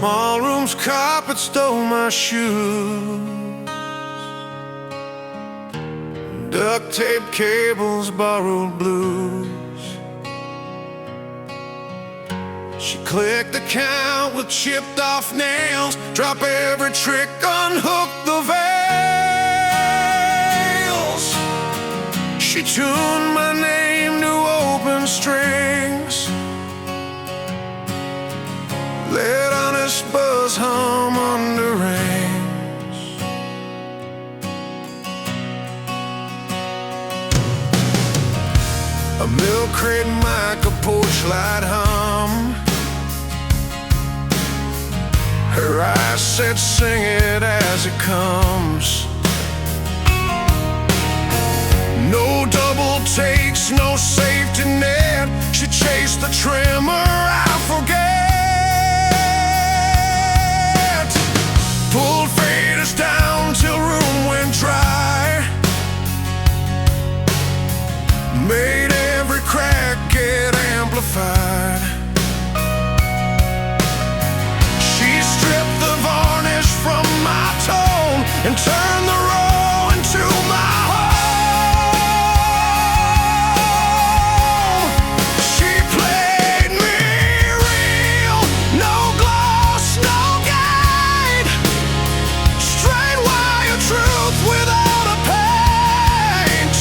Small room's carpet stole my shoes. Duct tape cables, borrowed blues. She clicked the count with chipped off nails. Drop every trick, unhook the veils. She tuned my name to open strings. Let honest buzz hum under rains. A milk crate mic, a porch light hum. Her eyes said, sing it as it comes. No double takes, no safety net. She chased the trimmer, I forget. Pulled faders down till room went dry. Made every crack get amplified. From my tone and turn the row into my home. She played me real, no gloss, no guide. Straight wire truth without a paint.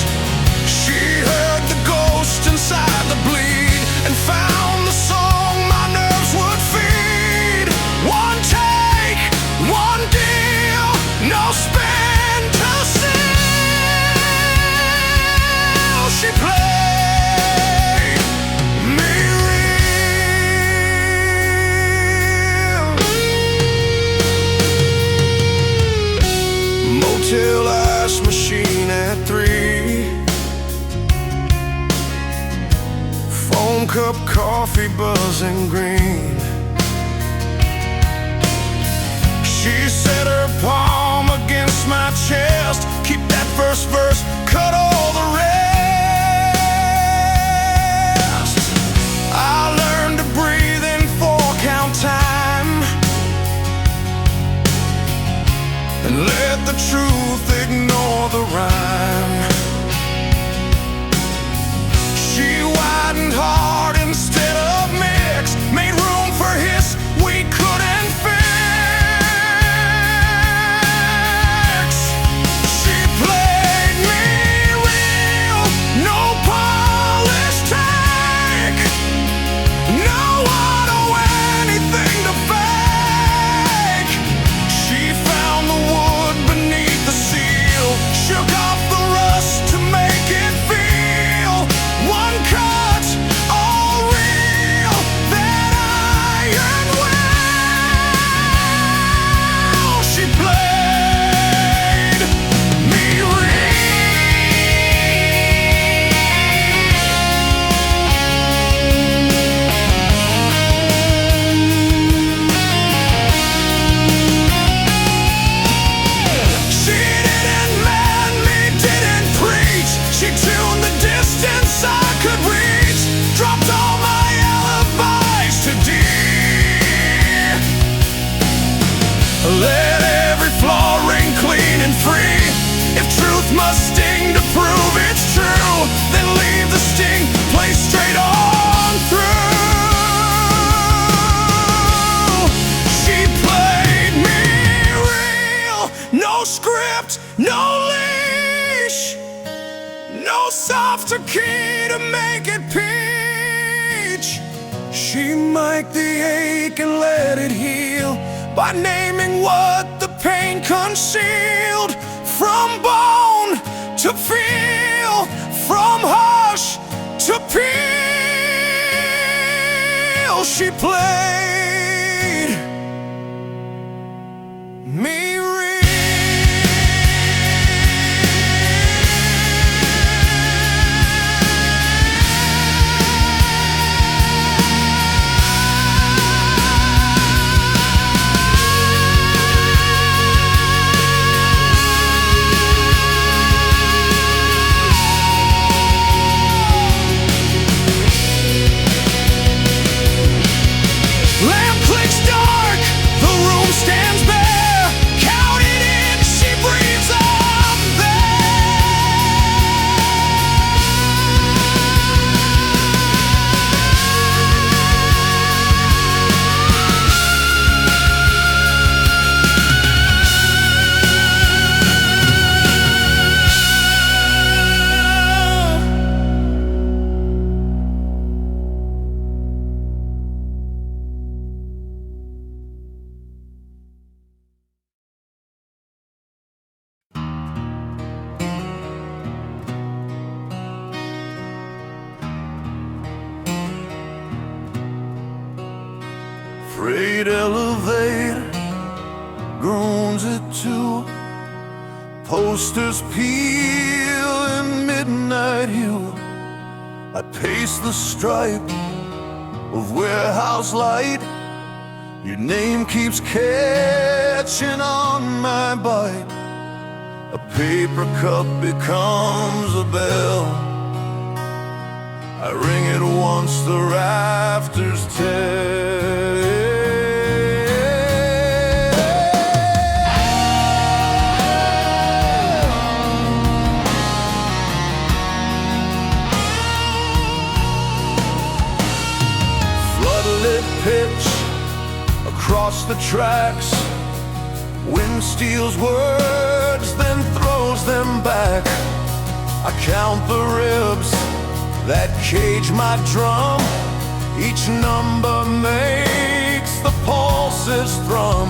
She heard the ghost inside the bleed and found the song my nerves would feed. One take, one deal, no spin to seal. She played me real. Motel ice machine at 3. Foam cup coffee buzzing green. She set her palm against my chest. Keep that first verse, cut all the rest. I learned to breathe in 4-count time and let the truth ignore the rhyme. She widened hard instead of mix, made room for hiss we couldn't fix. Let every flaw ring clean and free. If truth must sting to prove it's true, then leave the sting, play straight on through. She played me real, no script, no leash, no softer key to make it peach. She mic'd the ache and let it heal by naming what the pain concealed. From bone to feel, from hush to peel. She played me real. Lamp clicks dark, Freight elevator groans at 2. Posters peel in midnight hue. I pace the stripe of warehouse light. Your name keeps catching on my bite. A paper cup becomes a bell. I ring it once the rafters tell. Floodlit pitch across the tracks. Wind steals words, then throws them back. I count the ribs that cage my drum. Each number makes the pulses thrum.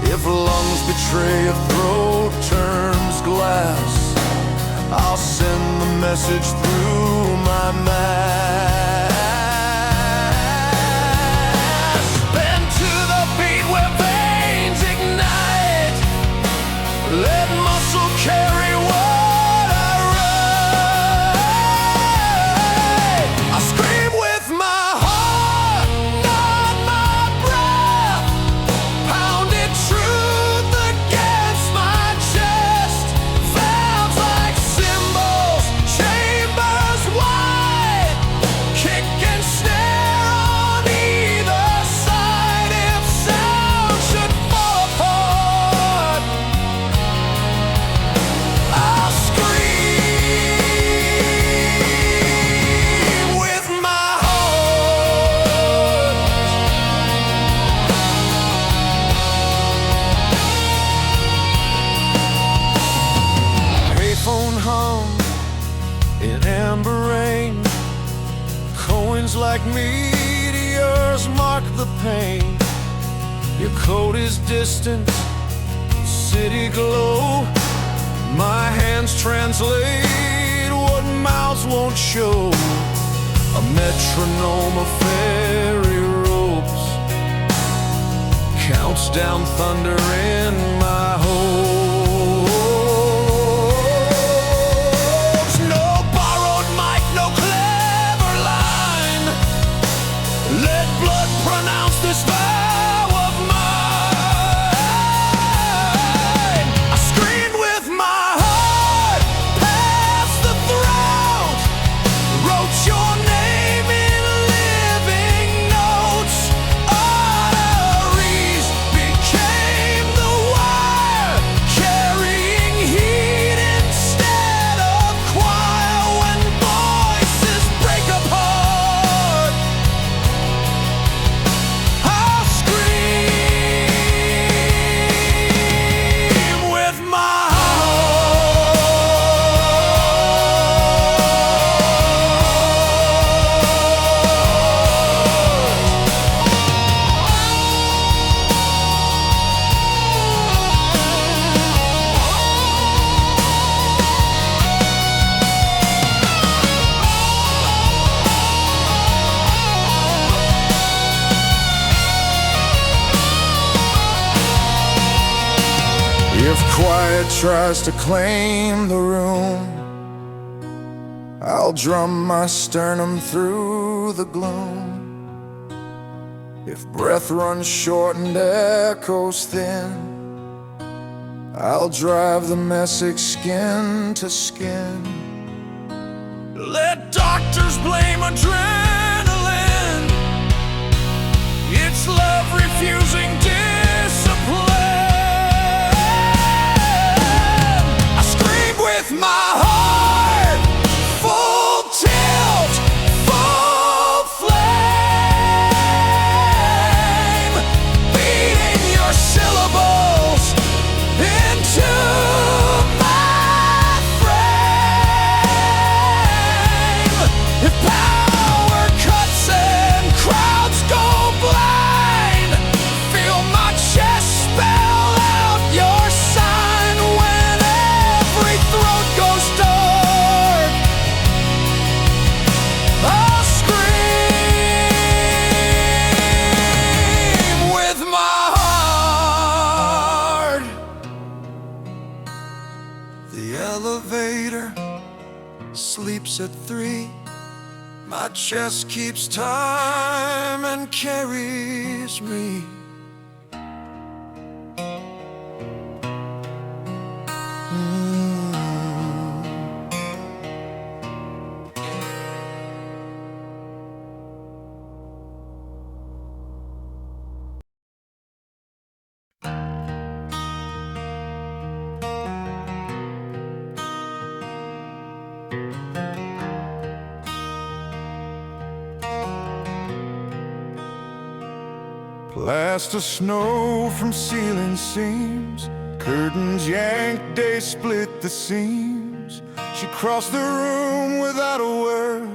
If lungs betray, a throat turns glass, I'll send the message through my mask. Bend to the beat where veins ignite. Let muscle carry what I write. I scream with my heart, not my breath. Pounded truth against my chest. Valves like cymbals, chambers wide. Kick and snare on either side. If sound should fall apart, I'll scream with my heart. Payphone hum in amber rain. Coins like meteors mark the pain. Your coat is distant, city glow. My hands translate what mouths won't show. A metronome of fairy ropes counts down thunder in my hopes. No borrowed mic, no clever line. Let blood pronounce this vow of mine. I screamed with my heart past the throat. Wrote your name in living notes. Arteries became the wire, carrying heat instead of choir. When voices break apart, I'll scream with my If quiet tries to claim the room, I'll drum my sternum through the gloom. If breath runs short and echoes thin, I'll drive the message skin to skin. Let doctors blame adrenaline. It's love refusing discipline. I scream with my heart, full tilt, full flame, beating your syllables into my frame. If power cuts and crowds go blind, feel elevator sleeps at 3. My chest keeps time and carries me. Blast of snow from ceiling seams, curtains yanked, day split the seams. She crossed the room without a word,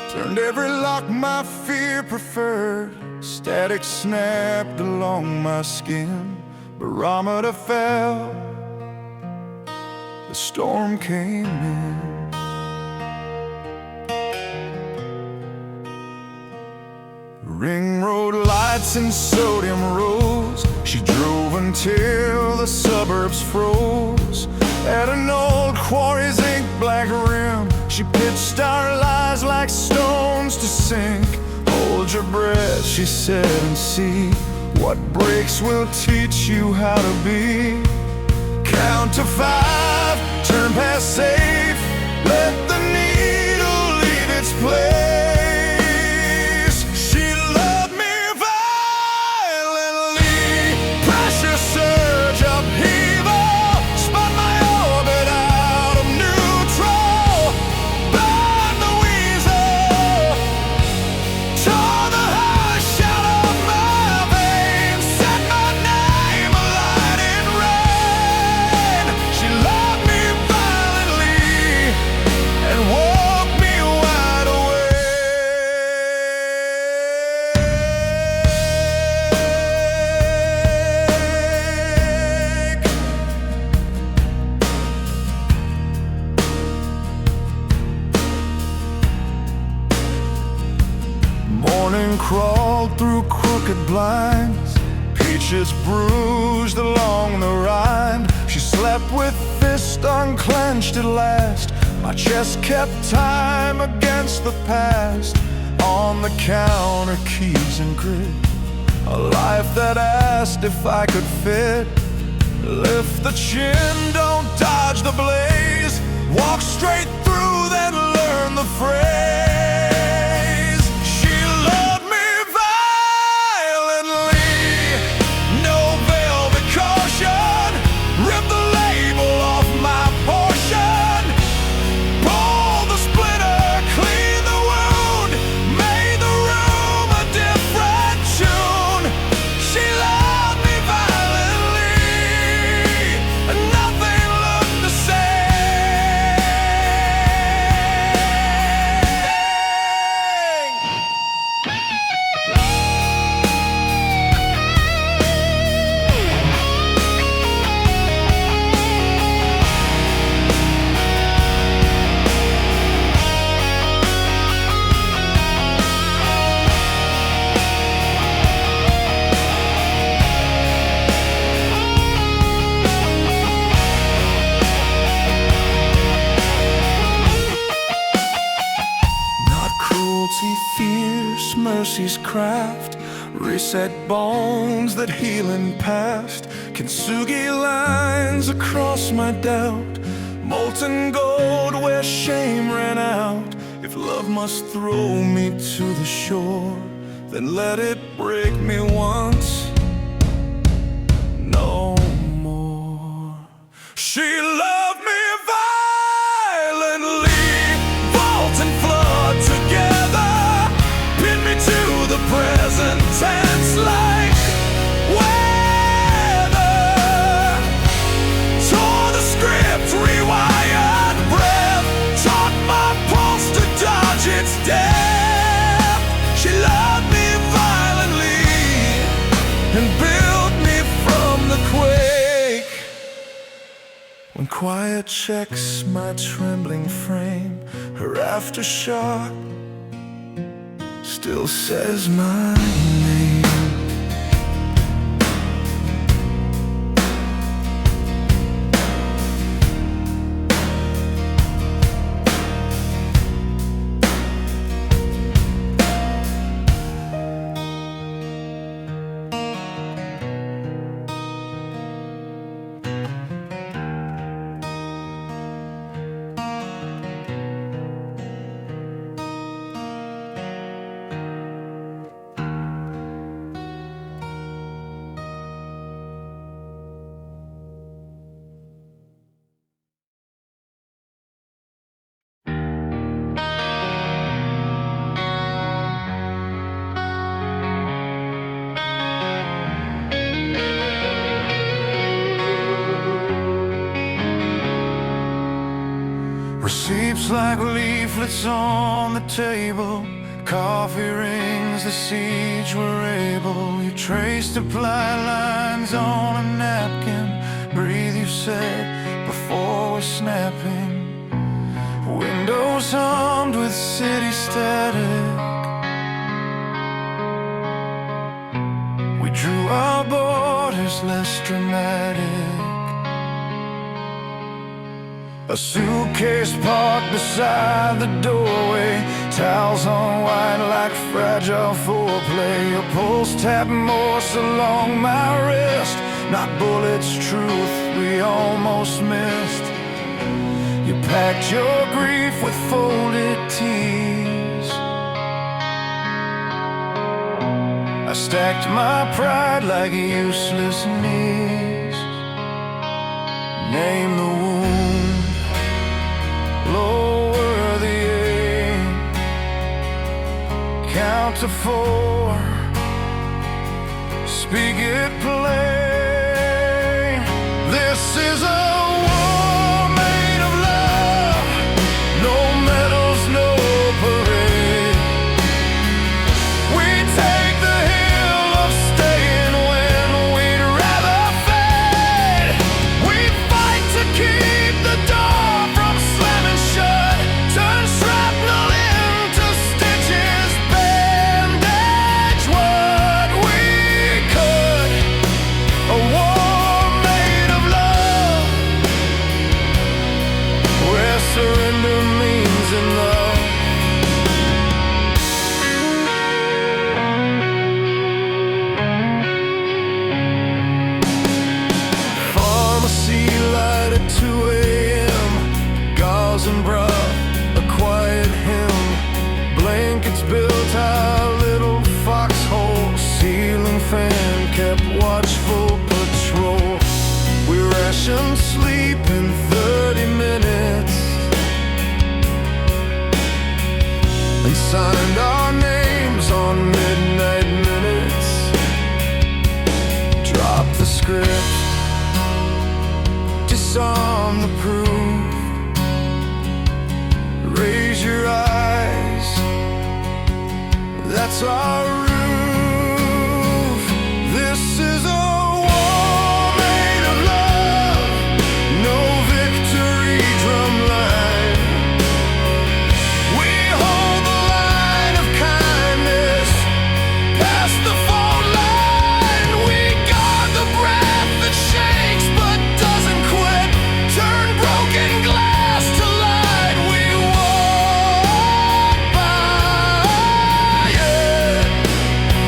turned every lock my fear preferred. Static snapped along my skin, barometer fell, the storm came in. Ring road lights and sodium rose, she drove until the suburbs froze. At an old quarry's ink black rim, she pitched our lives like stones to sink. Hold your breath, she said, and see what breaks will teach you how to be. Count to 5, turn past safe, let the needle leave its place. Morning crawled through crooked blinds, peaches bruised along the rind. She slept with fist unclenched at last. My chest kept time against the past. On the counter, keys and grit, a life that asked if I could fit. Lift the chin, don't dodge the blaze, walk straight through, then learn the phrase. Fierce mercy's craft, reset bones that heal in past. Kintsugi lines across my doubt, molten gold where shame ran out. If love must throw me to the shore, then let it break me once, no more. She loved me violently, vault and flood together, to the present tense like weather. Tore the script, rewired breath, taught my pulse to dodge its death. She loved me violently and built me from the quake. When quiet checks my trembling frame, her aftershock still says my name. Receipts like leaflets on the table, coffee rings, the siege were able. You traced apply lines on a napkin. Breathe, you said, before we're snapping. Windows hummed with city static. We drew our borders less dramatic. A suitcase parked beside the doorway, towels on white like fragile foreplay. A pulse tap Morse along my wrist, not bullets, truth we almost missed. You packed your grief with folded tees. I stacked my pride like useless knees. Name the wound, lower the aim, count to 4, speak it plain. This is a war made of love, no medals, no parade. We take the hill of staying when we'd rather fade. We fight to keep the door from slamming shut, turn shrapnel into stitches, bandage what we could. A war made of love, where surrender means enough. Pharmacy light at 2 a.m. Gauze and broth, a quiet hymn. Blankets built our little foxhole. Ceiling fan kept watchful patrol. We rationed sleep in 30 minutes and signed our names on midnight minutes. Drop the script, disarm the proof. Raise your eyes, that's our roof. This is a war made of love, no victory drum line. We hold the line of kindness past the fault line. We guard the breath that shakes but doesn't quit. Turn broken glass to light. We walk by it.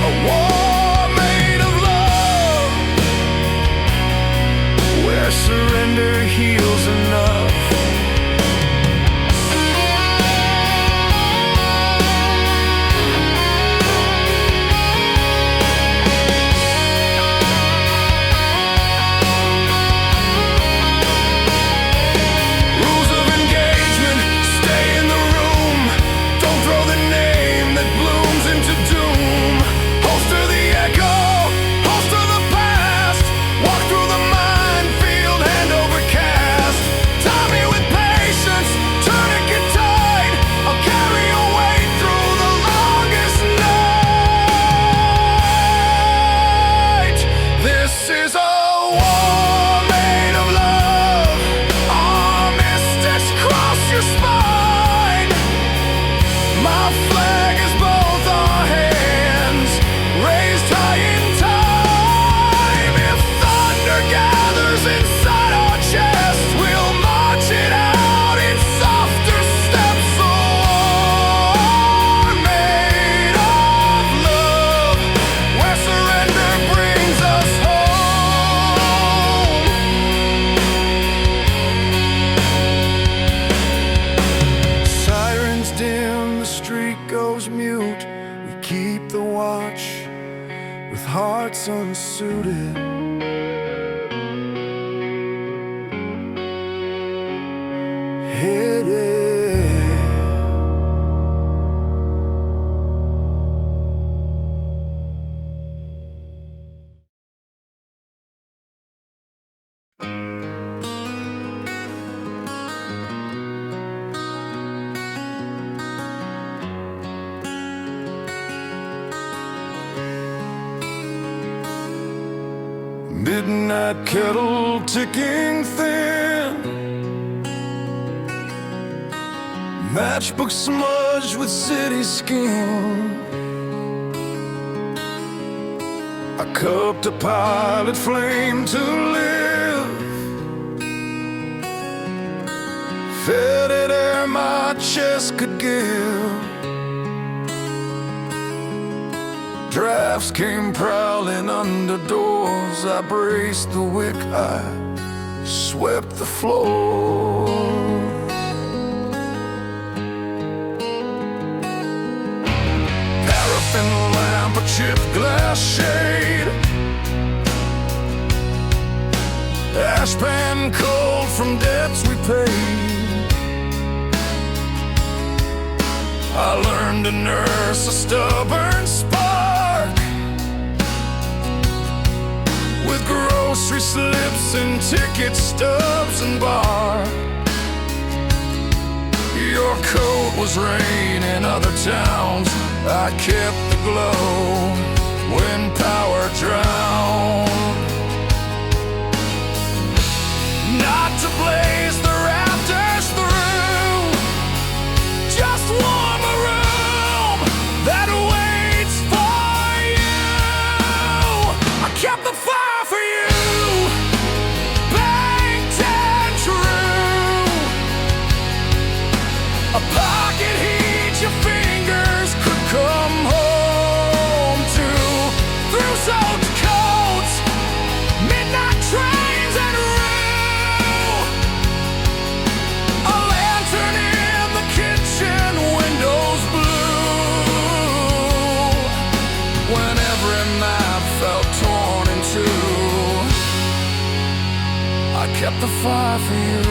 A war made of love, where surrender heals enough. Rules of engagement, stay in the room. Don't throw the name that blooms into doom. Holster the echo, holster the past. Walk through the minefield, hand over cast. Tommy, midnight kettle ticking thin, matchbook smudged with city skin. I cupped a pilot flame to live, fed it air my chest could give. Drafts came prowling under doors. I braced the wick, I swept the floor. Paraffin lamp, a chipped glass shade, ashpan cold from debts we paid. I learned to nurse a stubborn spark with grocery slips and ticket stubs and bar. Your coat was rain in other towns. I kept the glow when power drowned. Not to blaze the rafters through, just warm a room that waits for you. I kept the fire for you, banked and true. A pocket heat your fingers could come home to. Through soaked coats, midnight trains and rue. A lantern in the kitchen, windows blue. When every map felt torn in two, I kept the fire for you.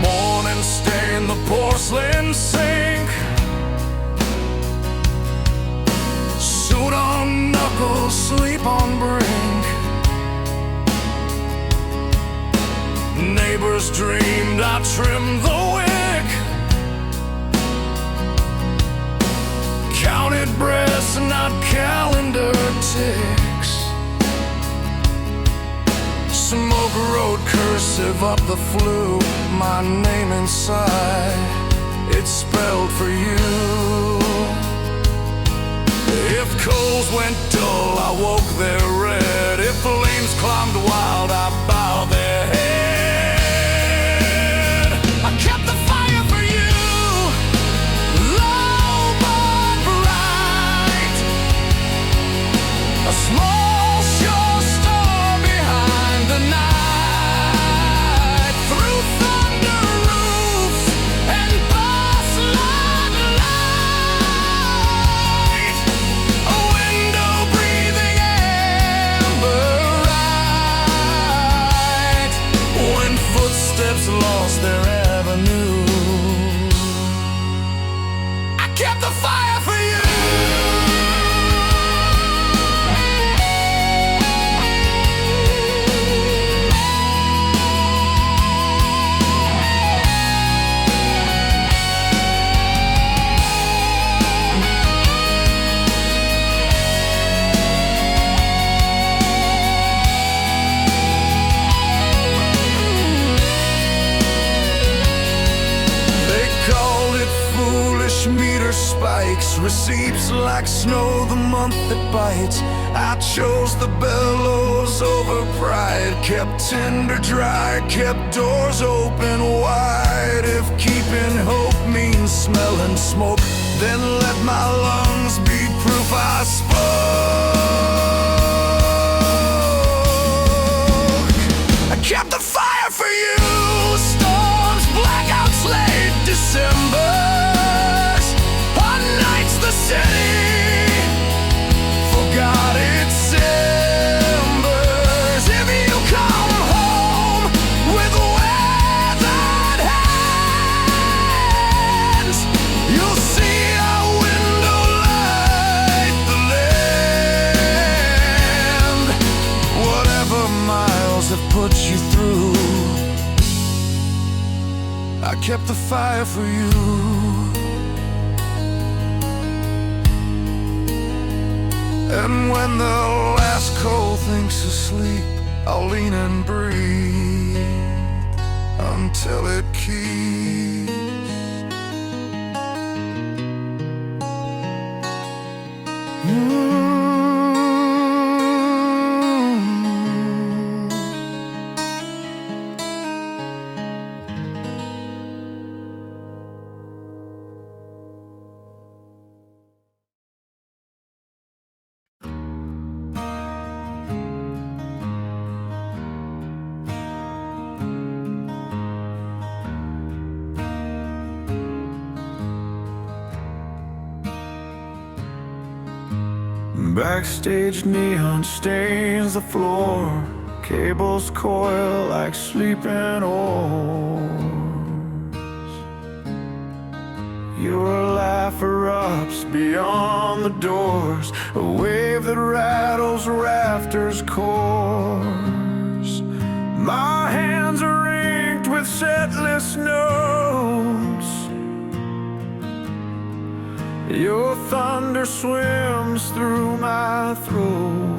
Morning stain the porcelain sink, suit on knuckles, sleep on brink. Neighbors dreamed I trimmed the wick, counted breaths, not calendar ticks. Smoke wrote cursive up the flue, my name inside, it's spelled for you. If coals went dull, I woke their red. If flames climbed wild, I bowed their head. I kept the fire for you, low but bright. A small sure star behind the night. Through thunder roofs and bus lot light, a window breathing amber right. When footsteps lost their avenue, I kept the fire for you. Meter spikes, receipts like snow the month that bites. I chose the bellows over pride, kept tinder dry, kept doors open wide. If keeping hope means smelling smoke, then let my lungs be proof I spoke. I kept the fire for you, storms, blackouts, late December. The city forgot its embers. If you come home with weathered hands, you'll see a window light the land. Whatever miles have put you through, I kept the fire for you. And when the last coal thinks asleep, I'll lean and breathe until it keeps. Backstage neon stains the floor, cables coil like sleeping oars. Your laugh erupts beyond the doors, a wave that rattles rafters' cores. My hands are inked with setless notes. Your thunder swims through my throat.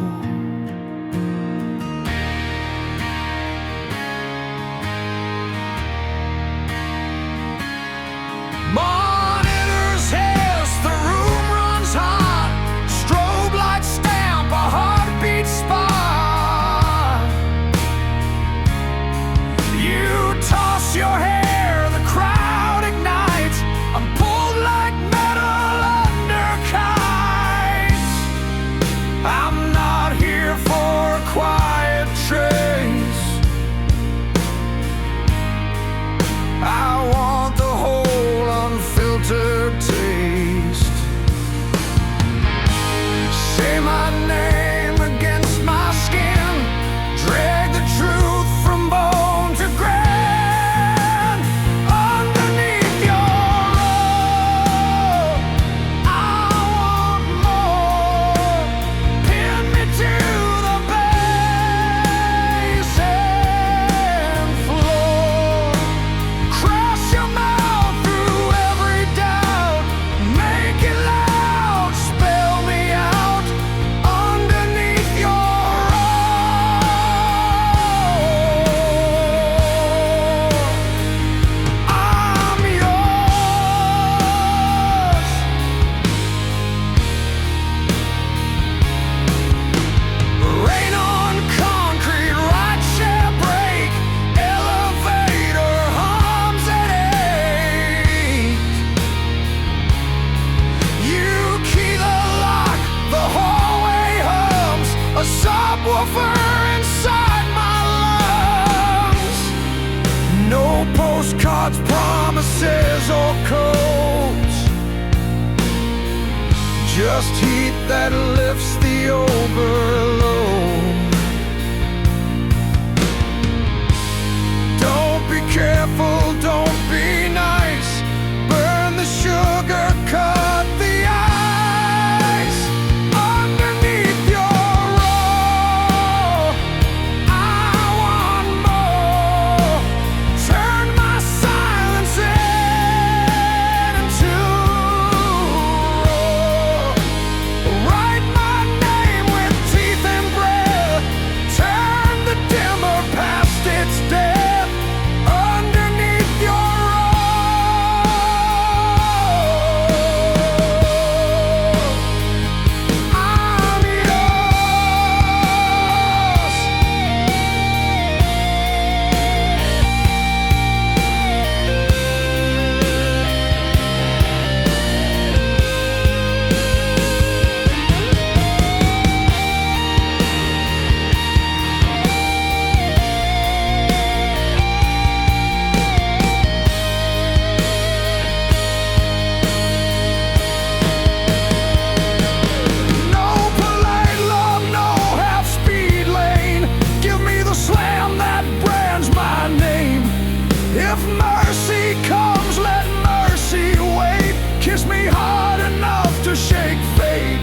Monitors hiss, the room runs hot. Strobe lights stamp a heartbeat spot. You toss your hair, the crowd ignites. I'm pulled like metal under kites. I'm not here for a quiet trace. I want the whole unfiltered taste. Say my name against my skin, drag the truth from bone to grain. Underneath your robe, I want more. Pin me to the basement floor. Crush your mouth through every doubt. Make it loud, spell me out. Underneath your I'm yours. Rain on concrete, ride share break, elevator hums at 8. You key the lock, the hallway hums, a subwoofer inside my lungs. No postcards, promises, or codes, just heat that lifts the overload. Don't be careful, don't be nice. Burn the sugar, cut the ice. Underneath your robe, I want more. Turn my silence into roar. Write my name with teeth and breath. Turn the dimmer past its death. Underneath your I'm no polite love, no half-speed lane. Give me the slam that brands my name. If mercy comes, let mercy wait. Kiss me hard enough to shake fate.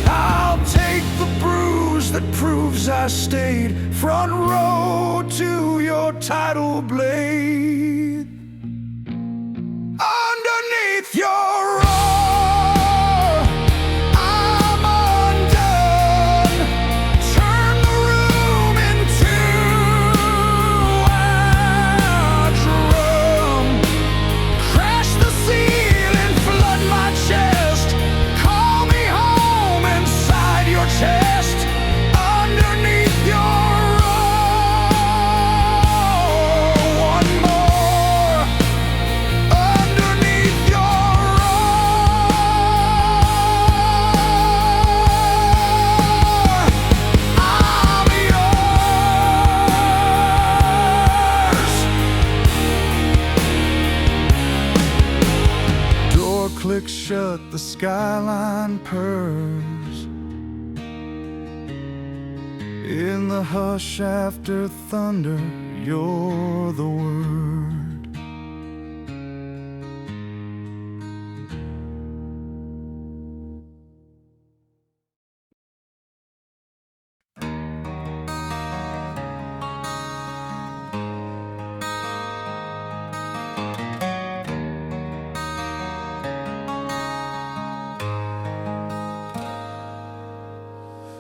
I'll take the bruise that proves I stayed. Front row to your tidal blade. Underneath your roar, I'm under hers. In the hush after thunder, you're the word.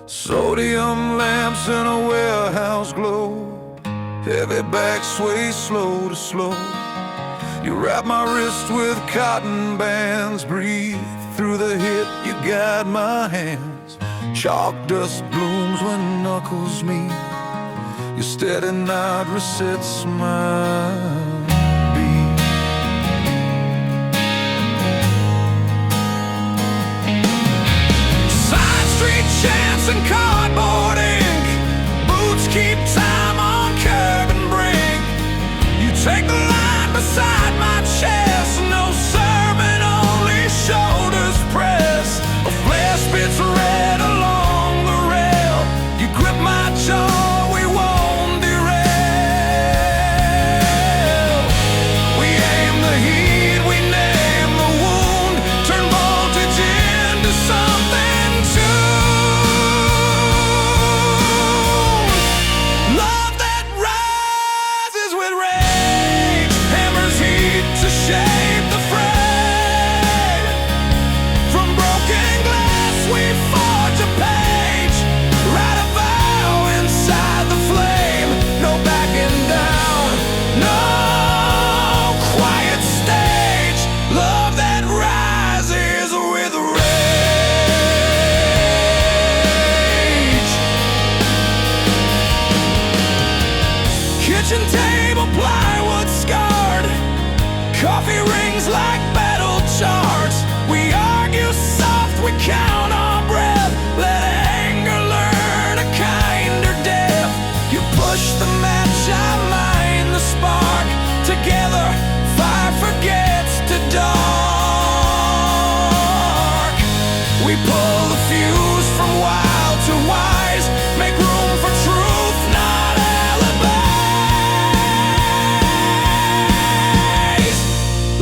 Sodium lamps in a warehouse glow, heavy back sway slow to slow. You wrap my wrist with cotton bands, breathe through the hit, you guide my hands. Chalk dust blooms when knuckles meet, your steady nod resets my beat. Side street chants and cardboard ink, boots keep time on curb and brink. You take the line beside my chest, no sermon, only shoulders press. A flare spits red along the rail, you grip my jaw, we won't derail. We aim the heat, we name the wound, turn voltage into something tuned. Love that rises with rage, hammers heat to shape the fray. From broken glass we forge a page, write a vow inside the flame. No backing down, no quiet stage. Love that rises with rage. Kitchen table plywood scarred, coffee rings like battle charts. We argue soft, we count our breath, let anger learn a kinder death. You push the match, I mine the spark, together fire forgets to dark. We pull the fuse from wild to wise, make room for truth, not alibis.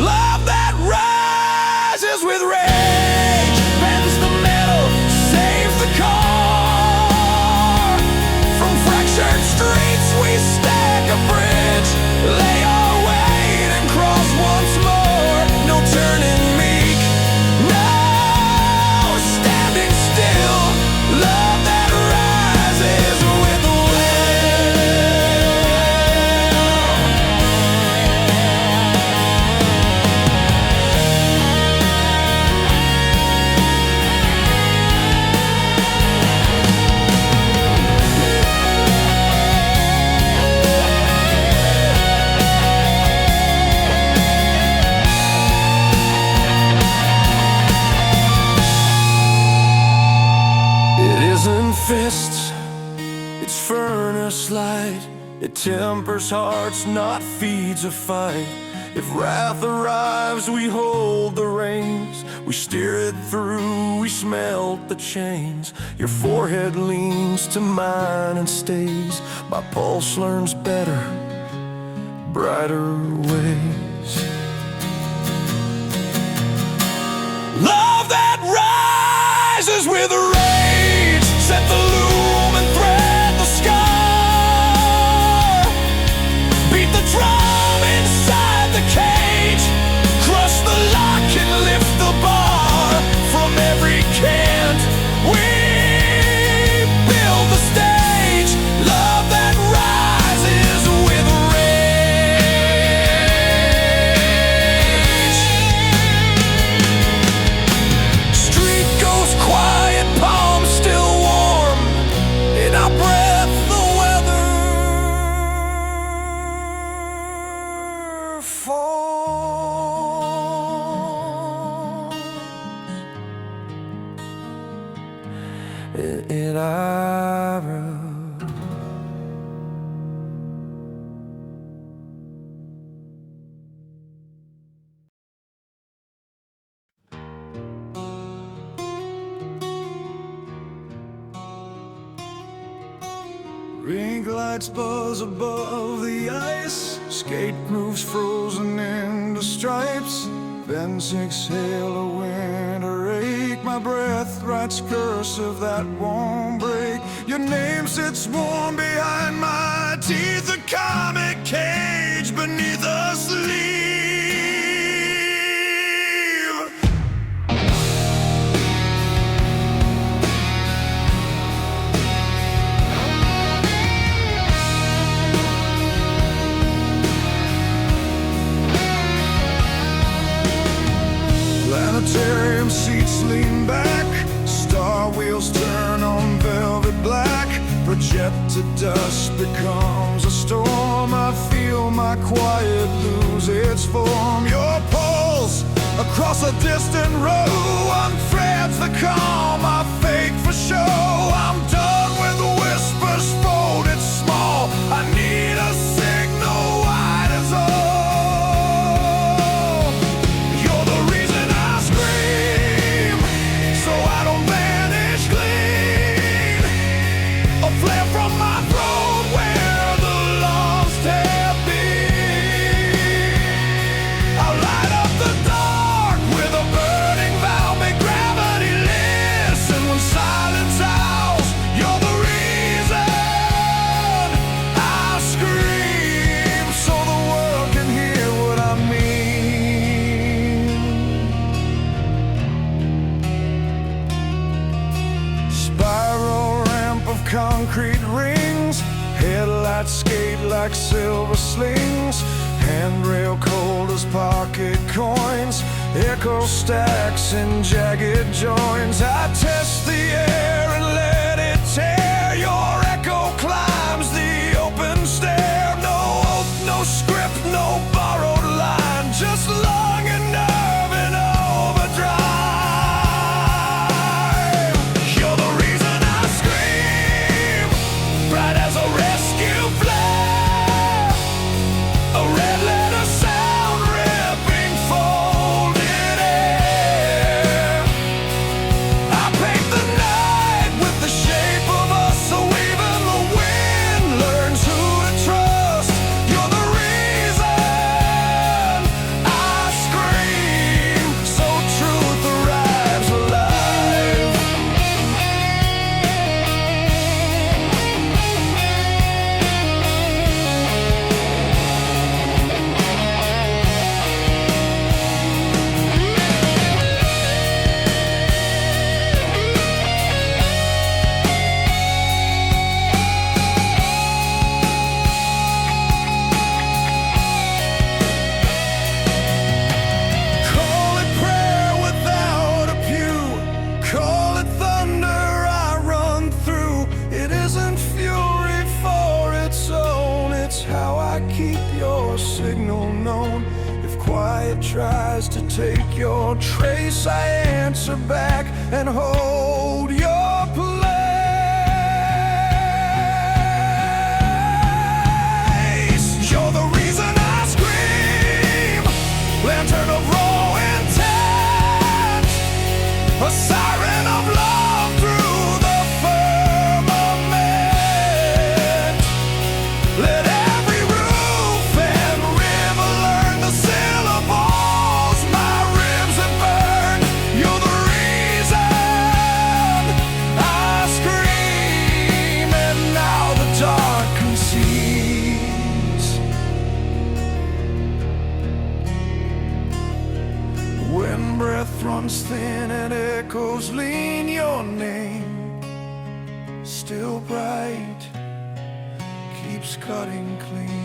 Love that rises with rage, bends the metal, saves the car. From fractured streets we stack a bridge, lay our weight and cross once more. No turning meek, no standing still. Love that rises with the It isn't fists, it's furnace light. It tempers hearts, not feeds a fight. If wrath arrives, we hold the reins, we steer it through, we smelt the chains. Your forehead leans to mine and stays, my pulse learns better, brighter ways. Love that rises with rage, set the loom and thread the scar. Beat the drum inside the cage, crush the lock and lift the bar. From every cant we build the stage. Love that rises with rage. Street goes quiet, palms still warm, in our breath the weather falls. In our room. Ring lights buzz above the ice, skate grooves frozen into stripes. Vents exhale a winter ache. My breath writes cursive that won't break. Your name sits warm behind my teeth, a comic cage beneath a sleeve. Planetarium seats lean back, star wheels turn on velvet black. Projected dust becomes a storm. I feel my quiet lose its form. Your pulse across a distant row unthreads the calm I fake for show. I'm done with whispers folded small. I need a signal wide as all. You're the reason I scream, so I don't vanish clean. A flare from my throat where the lost have been. I'll light up the dark with a burning vow. Make gravity listen when silence howls. You're the reason I scream, so the world can hear what I mean. Spiral ramp of concrete rings, headlights skate like silver slings. Handrail cold as pocket coins, echo stacks in jagged joints. I test the air and let it tear. Your echo climbs the open stair. No oath, no script, no borrowed line, just lung and nerve in overdrive. You're the reason I scream, bright as a rescue flare. A red letter sound ripping folded air. I paint the night with the shape of us, so even the wind learns who to trust. You're the reason I scream, so truth arrives alive. Call it prayer without a pew, call it thunder I run through. It isn't fury for its own, it's how I keep your signal known. If quiet tries to take your trace, I answer back and hold your place. You're the reason I scream, lantern of raw intent, a siren of love through the firmament. Let every roof and river learn the syllables my ribs have burned. You're the reason I scream, and now the dark concedes. When breath runs thin and echoes lean, your name, still bright, keeps cutting clean.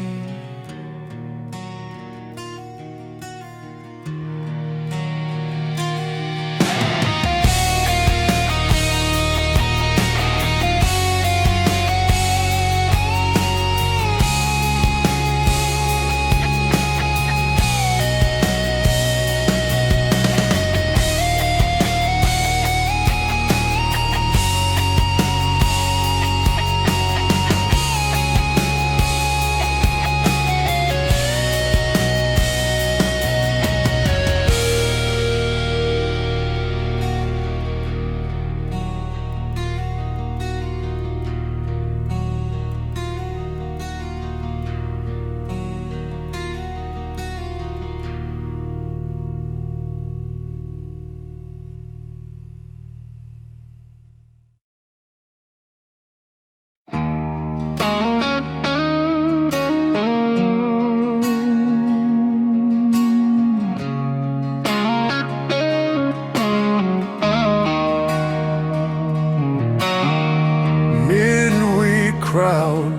crowd,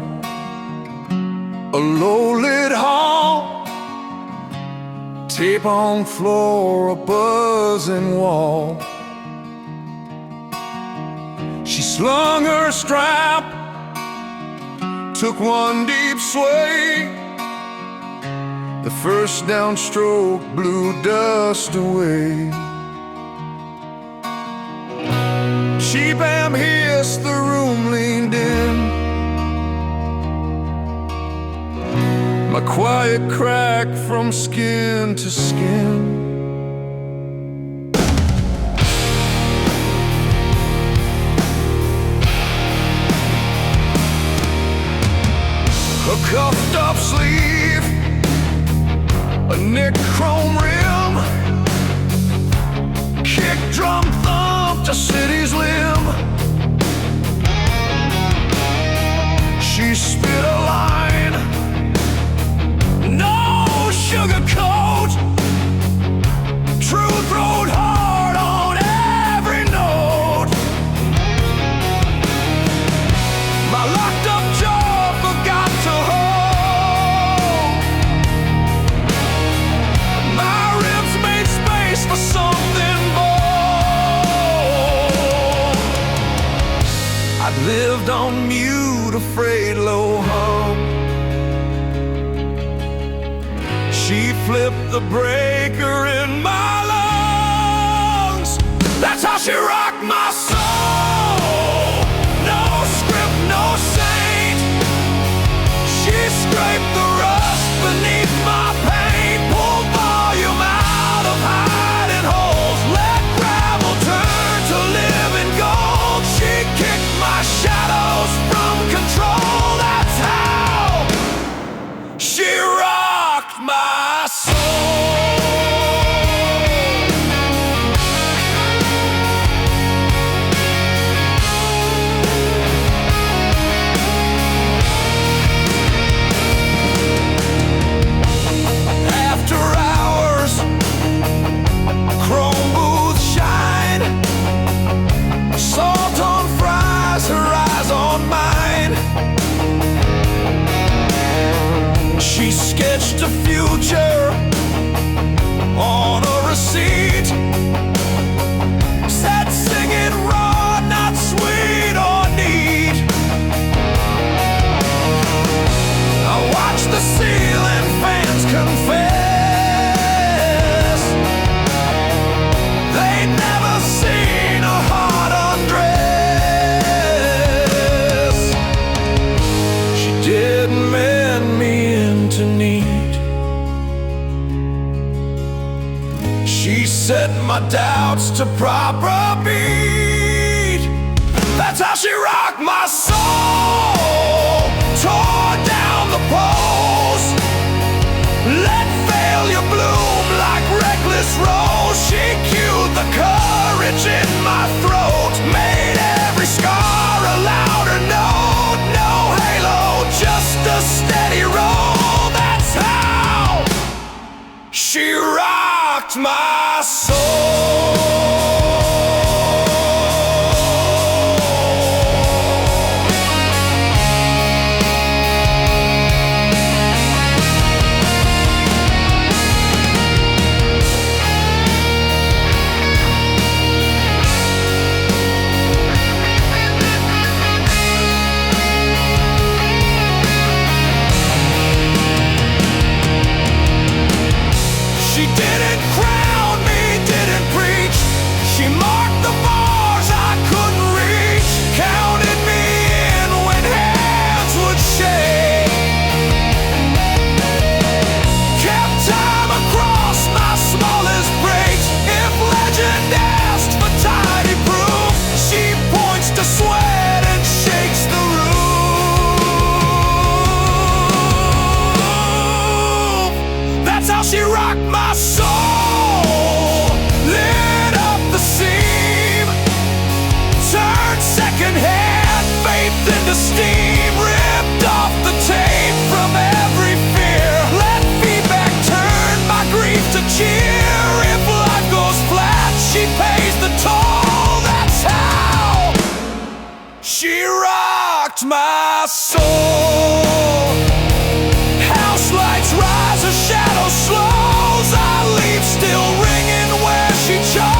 a low-lit hall, tape on floor, a buzzing wall. She slung her strap, took one deep sway. The first downstroke blew dust away. She bam hissed, the room leaned in. My quiet crack from skin to skin. A cuffed up sleeve, a nick chrome rim, kick drum thumped a city's limb. She spit a line, no sugarcoat. Truth rode hard on every note. My locked up jaw forgot to hold. My ribs made space for something bold. I lived on mute, afraid low hum. She flipped the breaker in my lungs. That's how she rocked my soul. No script, no saint. She scraped the rust beneath my paint, pulled volume out of hiding holes, let gravel turn to living gold. She kicked my shadows from control. That's how she rocked my soul. After hours, chrome booth shine, salt on fries, her eyes on mine. She sketched a future on a receipt, said sing it raw, not sweet or neat. I watched the ceiling fans confess they'd never seen a heart undress. She didn't mend me into need. She set my doubts to proper beat. That's how she rocked my soul. Tore down the post, let failure bloom like reckless rose. She cued the courage in my throat, made every scar a louder note. No halo, just a steady roll. That's how she rocked my soul. She didn't crown me rocked my soul. House lights rise, a shadow slows. I leave still ringing where she chose.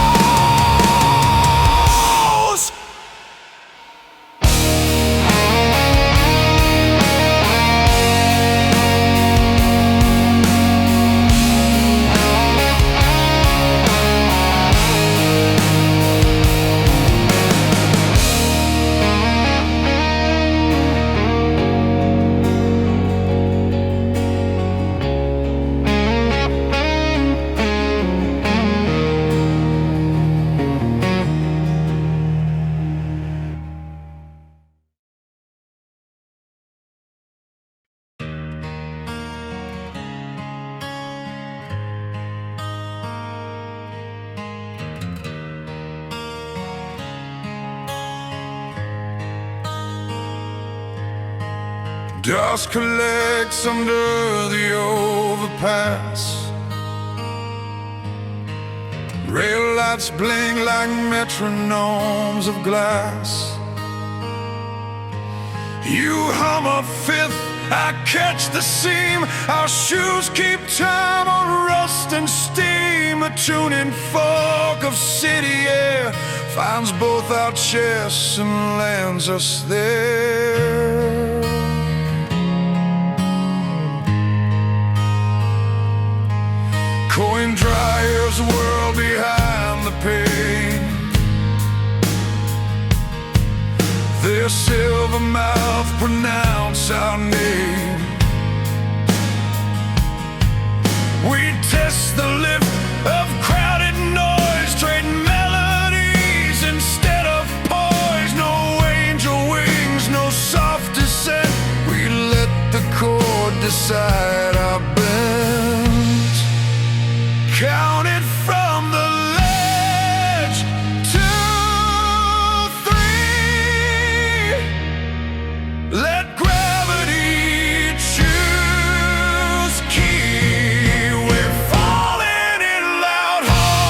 Dust collects under the overpass. Rail lights blink like metronomes of glass. You hum a fifth, I catch the seam. Our shoes keep time on rust and steam. A tuning fork of city air finds both our chests and lands us there. Coin dryers whirl behind the pane. Their silver mouth pronounce our name. We test the lift of crowded noise, trade melodies instead of poise. No angel wings, no soft descent. We let the chord decide our bend. Count it from the ledge, 2, 3. Let gravity choose key. We're falling in loud harmony.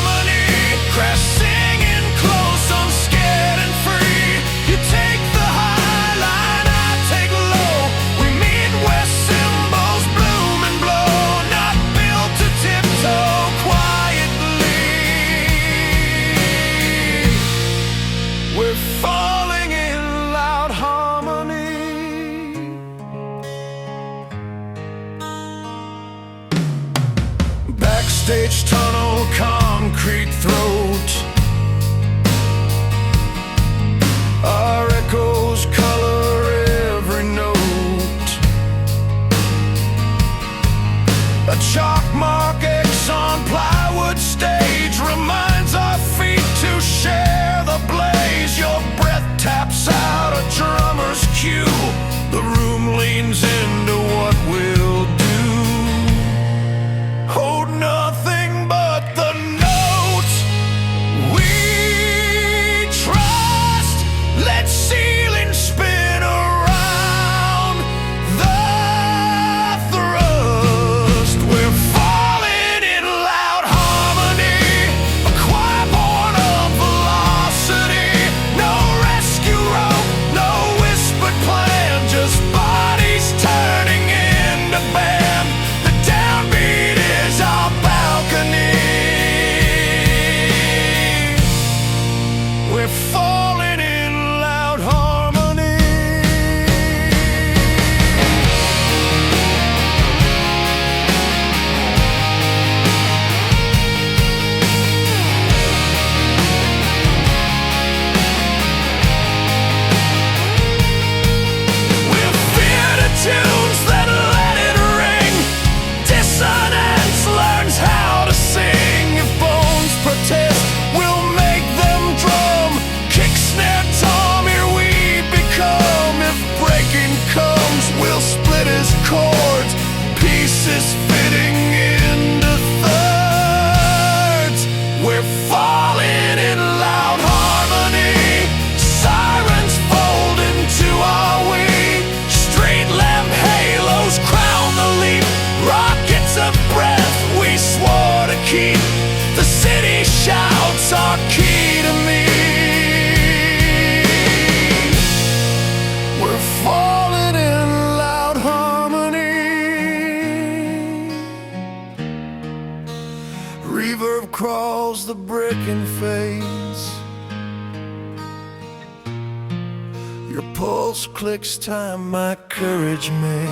Your pulse clicks time my courage may.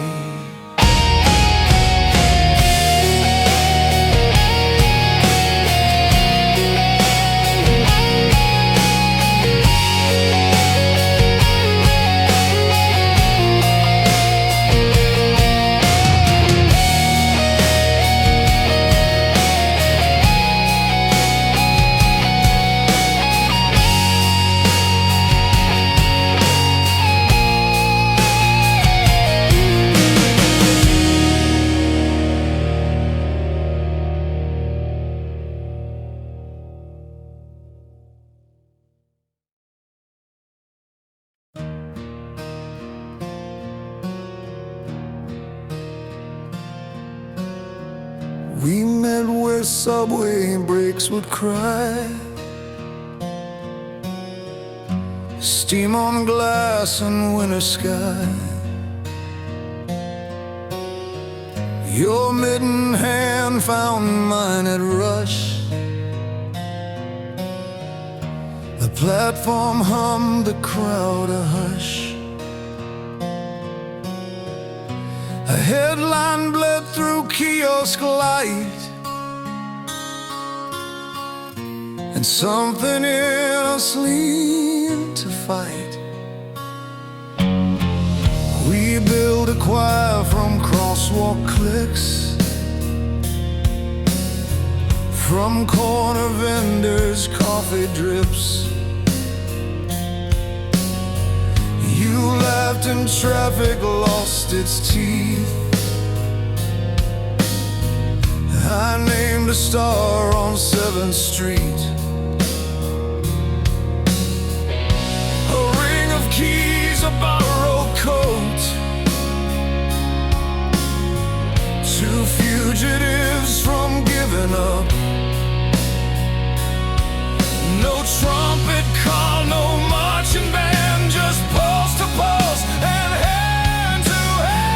We met where subway brakes would cry, steam on glass and winter sky. Your midden hand found mine at rush. The platform hummed, the crowd a hush. A headline bled through kiosk light, and something in us leaned to fight. We built a choir from crosswalk clicks, from corner vendors' coffee drips. You laughed and traffic lost its teeth. I named a star on 7th Street. A ring of keys, a borrowed coat, 2 fugitives from giving up. No trumpet call, no marching band, just pulse to pulse and hand to hand.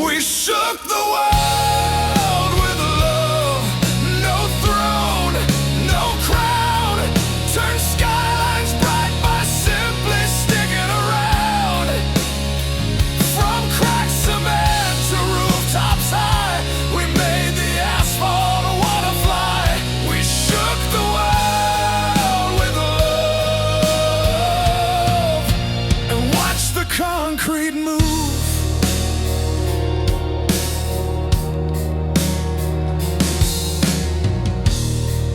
We shook the world with love. No throne, no crown, turned skylines bright by simply sticking around. From cracked cement to rooftops high, we made the asphalt wanna fly. We shook the world with love and watched the concrete move.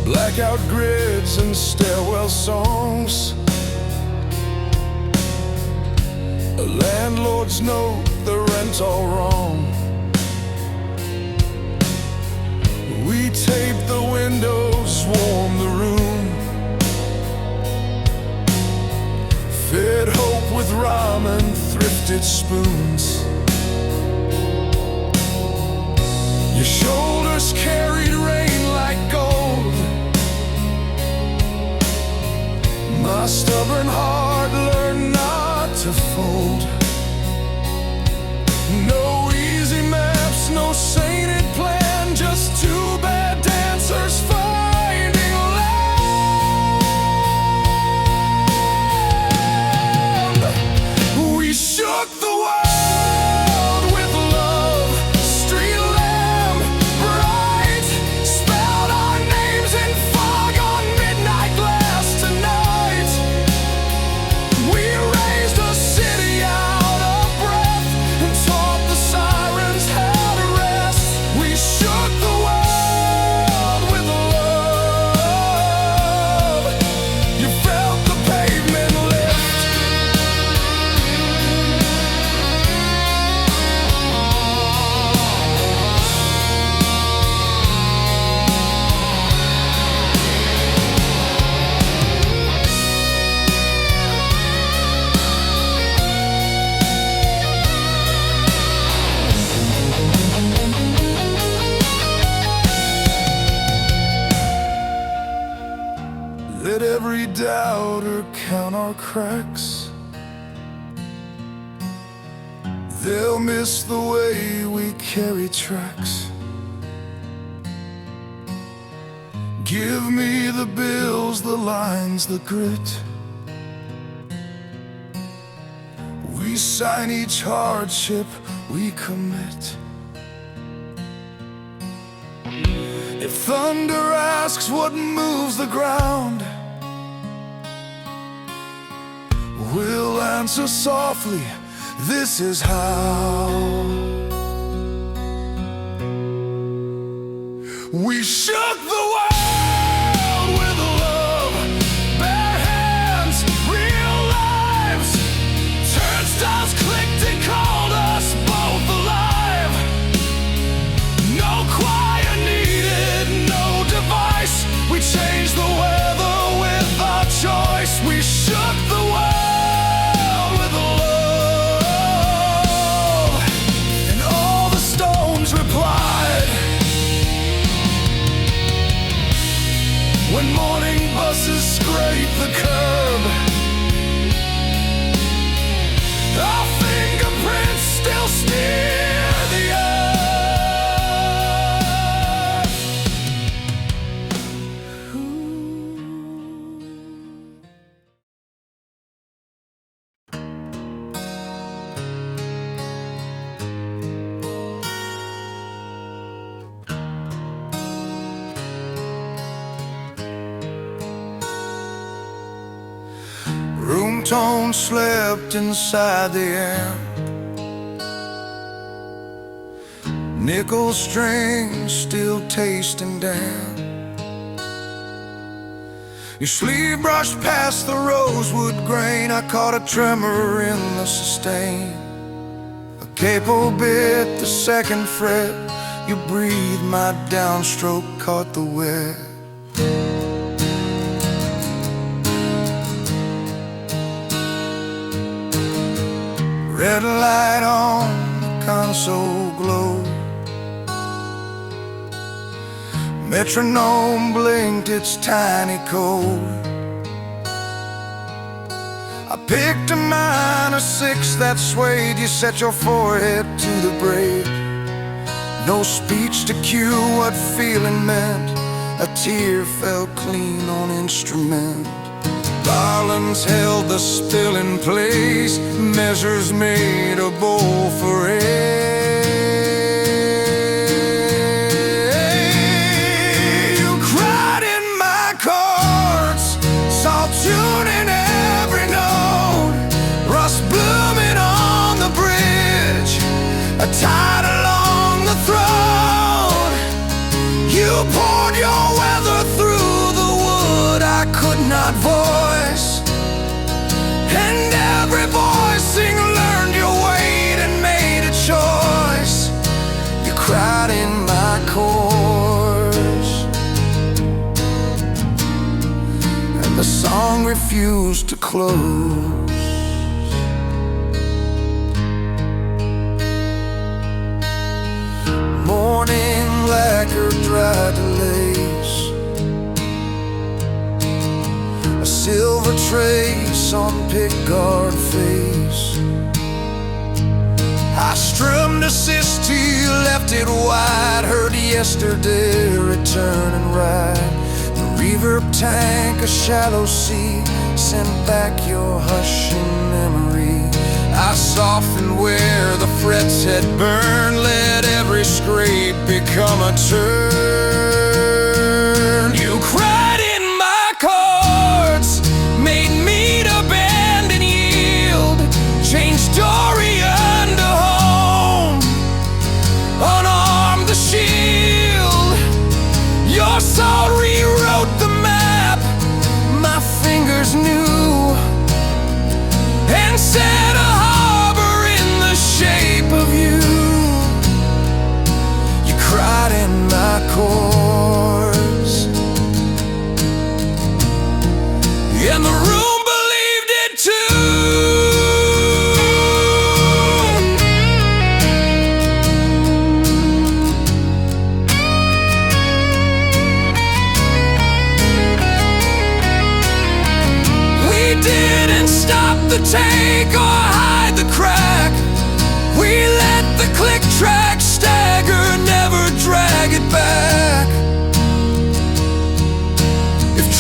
Blackout grids and stairwell songs, a landlord's note, the rent all wrong. We taped the windows, warmed the room, fed hope with ramen, thrifted spoons. Your shoulders carried rain like gold. My stubborn heart learned not to fold. No easy maps, no sainted plan, just 2 bad dancers finding land. We shook the world with love, street lamp bright, spelled our names in fog on midnight glass tonight. We raised a city out of breath and taught the sirens how to rest. We shook the world with love. You felt the pavement lift. Let every doubter count our cracks. They'll miss the way we carry tracks. Give me the bills, the lines, the grit. We sign each hardship we commit. If thunder asks what moves the ground, we'll answer softly, this is how. We shook the world with love, bare hands, real lives. Turnstiles clicked and called us both alive. No choir needed, no device. We changed the weather with our choice. We shook the world with love, and all the stones replied. When morning buses scrape the curb, our fingerprints still steer the earth. Room tone slept inside the air. Nickel strings still tasting damp. Your sleeve brushed past the rosewood grain. I caught a tremor in the sustain. A capo bit the second fret. You breathed, my downstroke caught the wet. Red light on the console glow. Metronome blinked its tiny code. I picked a minor 6 that swayed. You set your forehead to the break. No speech to cue what feeling meant. A tear fell clean on instrument. Garlands held the spill in place. Measures made a bowl for you cried in my chords, salt tuning every note. Rust blooming on the bridge, a tide along the throat. You poured your weather through the wood I could not voice. And every voicing learned your weight and made a choice. You cried in my chords, and the song refused to close. Morning lacquer dried to lace, a silver trace on pickguard face. I strummed a to you, left it wide. Heard yesterday return and ride. The reverb tank, a shallow sea, sent back your hushing memory. I softened where the frets had burned, let every scrape become a turn. You cried in my chords, made me to bend and yield, changed Dorian to home, unarmed the shield. Your soul rewrote the map my fingers knew, and set a harbor in the shape of you. You cried in my chords, and the room believed it too. We didn't stop the take or hide the crack. We let the click track stagger, never drag it back.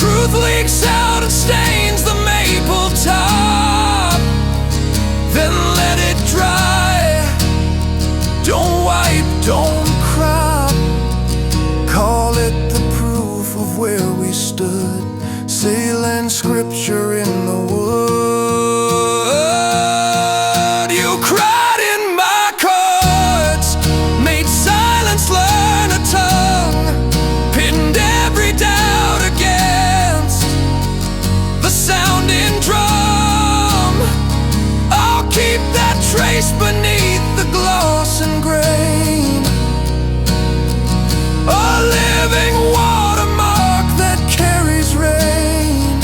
truth leaks out and stains the maple top, then let it dry. Don't wipe, don't crop. Call it the proof of where we stood, sailing scripture in the wood. You cried in my chords, made silence learn a tongue, pinned every doubt against the sounding drum. I'll keep that trace beneath the gloss and grain, a living watermark that carries rain.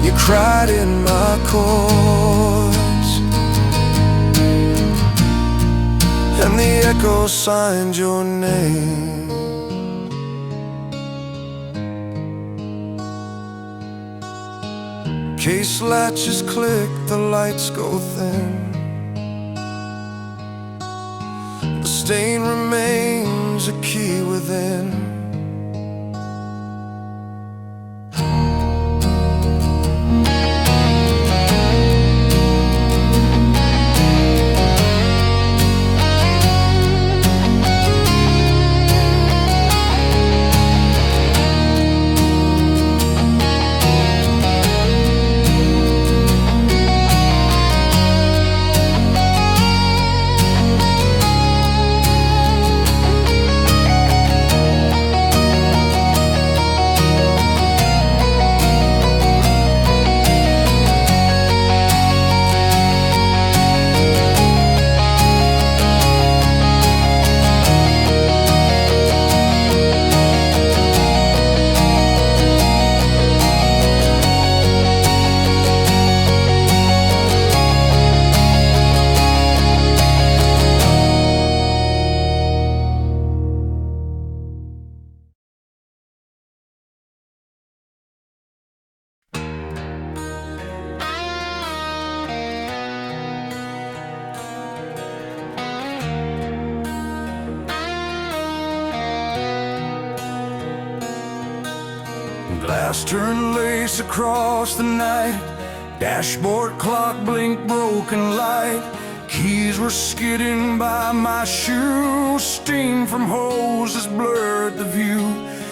You cried in my chords, and the echo signed your name. Case latches click, the lights go thin, the stain remains a key within. Glass turned lace across the night, dashboard clock blinked broken light. Keys were skidding by my shoe, steam from hoses blurred the view.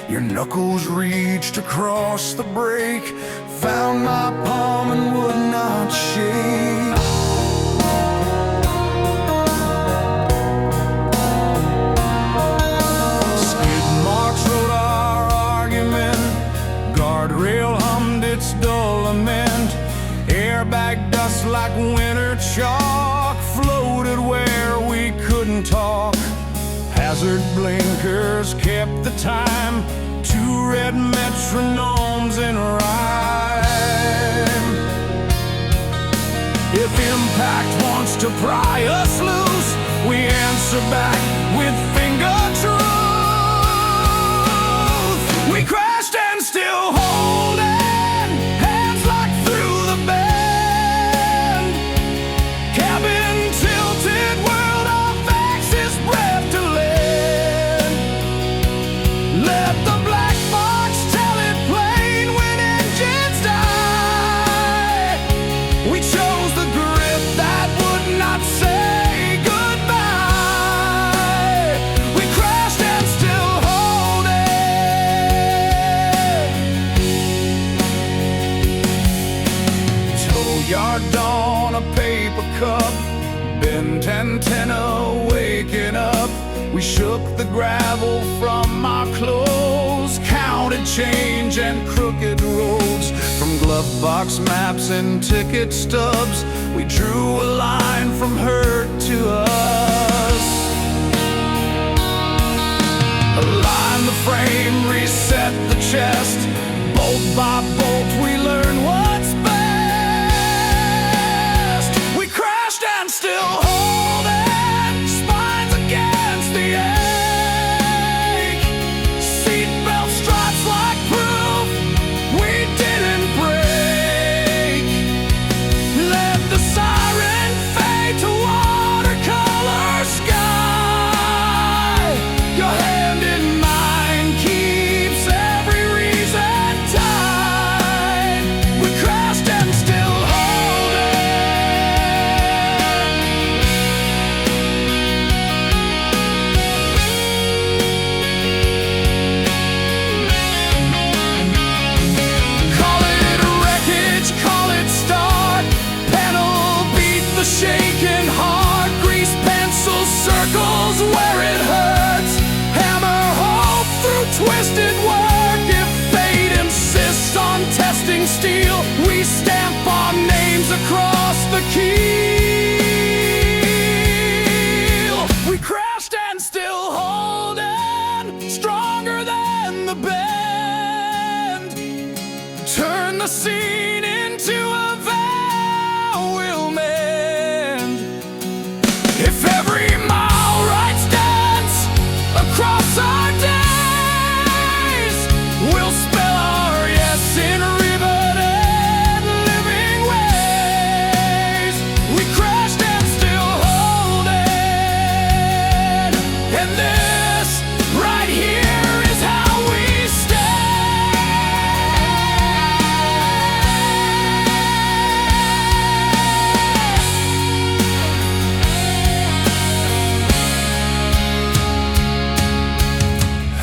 Your knuckles reached across the brake, found my palm and would not shake. Skid marks wrote our argument, guardrail hummed its dull lament. Airbag dust like winter chalk floated where we couldn't talk. Hazard blinkers kept the time, two red metronomes in rhyme. If impact wants to pry us loose, we answer back with finger truth. We crashed and still holding hands locked through the bend. Cabin tilted, world off axis, breath to land. Let the black box tell it plain when engines die. We chose the grip that would not say goodbye. We crashed and still holding. Tow yard dawn, a paper cup, bent antenna waking up. We shook the gravel from our clothes, counted change and crooked roads. From glove box maps and ticket stubs, we drew a line from hurt to us. Align the frame, reset the chest, bolt by bolt we learn what's best. We crashed and still holding, spines against the ache. Seatbelt struts like proof we didn't break. Let the siren fade to watercolor sky. Your hand in mine keeps every reason standing still, we stamp our names across the keel. We crashed and still holding, stronger than the bend. Turn the scene into a vow we'll mend. If every mile writes dance across our days, we'll spell our yes in riveted living ways. We crashed and still holding, and this right here is how we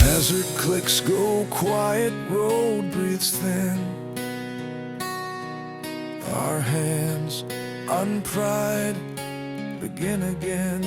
Hazard clicks go quiet, road breathes thin. Our hands unpried begin again.